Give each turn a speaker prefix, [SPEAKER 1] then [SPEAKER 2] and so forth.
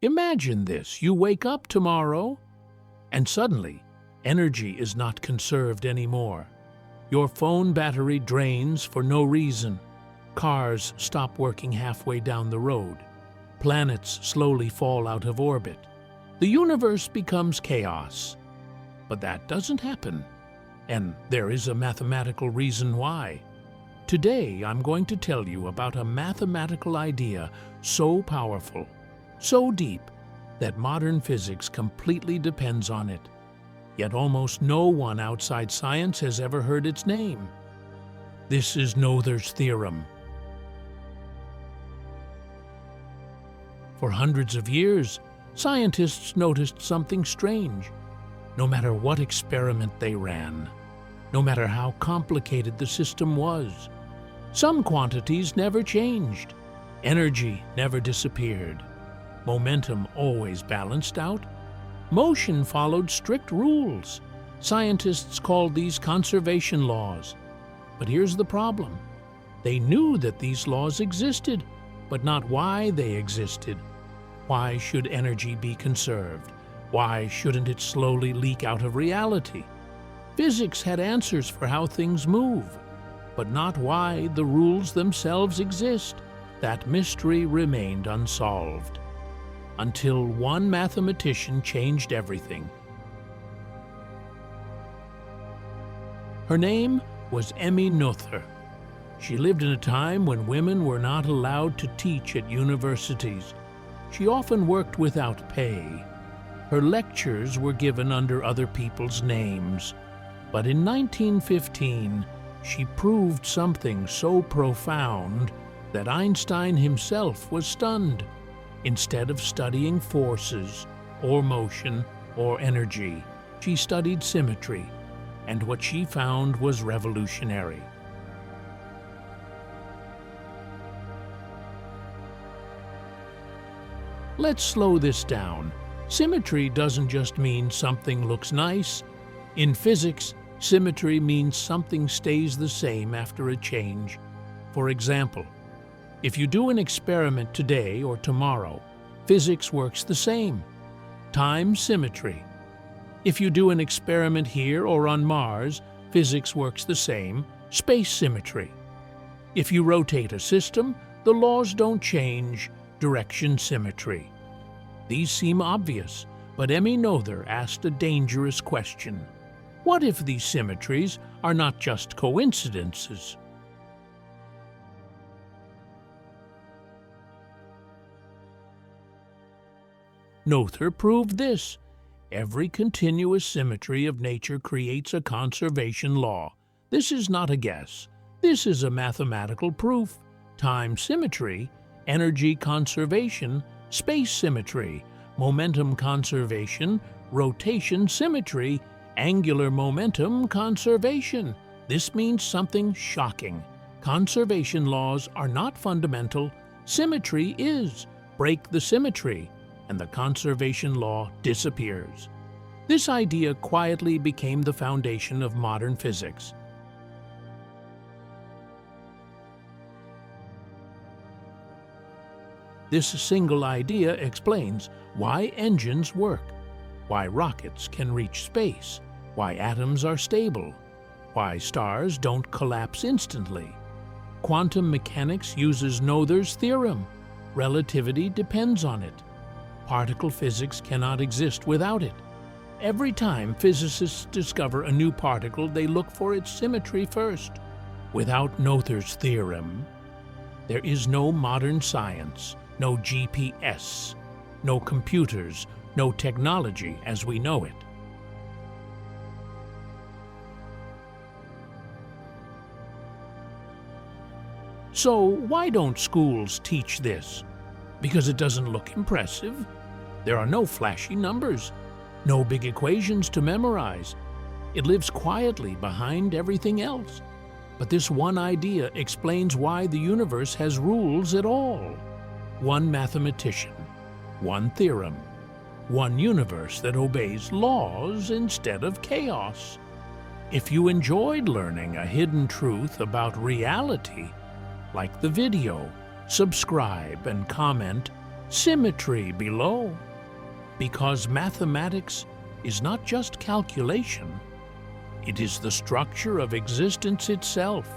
[SPEAKER 1] Imagine this. You wake up tomorrow, and suddenly, energy is not conserved anymore. Your phone battery drains for no reason. Cars stop working halfway down the road. Planets slowly fall out of orbit. The universe becomes chaos. But that doesn't happen. And there is a mathematical reason why. Today, I'm going to tell you about a mathematical idea so powerful, so deep, that modern physics completely depends on it. Yet almost no one outside science has ever heard its name. This is Noether's theorem. For hundreds of years, scientists noticed something strange. No matter what experiment they ran, no matter how complicated the system was, some quantities never changed. Energy never disappeared. Momentum always balanced out. Motion followed strict rules. Scientists called these conservation laws. But here's the problem. They knew that these laws existed, but not why they existed. Why should energy be conserved? Why shouldn't it slowly leak out of reality? Physics had answers for how things move, but not why the rules themselves exist. That mystery remained unsolved. Until one mathematician changed everything. Her name was Noether. She lived in a time when women were not allowed to teach at universities. She often worked without pay. Her lectures were given under other people's names. But in 1915, she proved something so profound that Einstein himself was stunned. Instead of studying forces, or motion, or energy, she studied symmetry, and what she found was revolutionary. Let's slow this down. Symmetry doesn't just mean something looks nice. In physics, symmetry means something stays the same after a change. For example, if you do an experiment today or tomorrow, physics works the same. Time symmetry. If you do an experiment here or on Mars, physics works the same. Space symmetry. If you rotate a system, the laws don't change. Direction symmetry. These seem obvious, but Noether asked a dangerous question. What if these symmetries are not just coincidences? Noether proved this. Every continuous symmetry of nature creates a conservation law. This is not a guess. This is a mathematical proof. Time symmetry, energy conservation, space symmetry, momentum conservation, rotation symmetry, angular momentum conservation. This means something shocking. Conservation laws are not fundamental. Symmetry is. Break the symmetry, and the conservation law disappears. This idea quietly became the foundation of modern physics. This single idea explains why engines work, why rockets can reach space, why atoms are stable, why stars don't collapse instantly. Quantum mechanics uses Noether's theorem. Relativity depends on it. Particle physics cannot exist without it. Every time physicists discover a new particle, they look for its symmetry first. Without Noether's theorem, there is no modern science, no GPS, no computers, no technology as we know it. So why don't schools teach this? Because it doesn't look impressive. There are no flashy numbers, no big equations to memorize. It lives quietly behind everything else. But this one idea explains why the universe has rules at all. One mathematician, one theorem, one universe that obeys laws instead of chaos. If you enjoyed learning a hidden truth about reality, like the video, subscribe and comment, symmetry below, because mathematics is not just calculation, it is the structure of existence itself.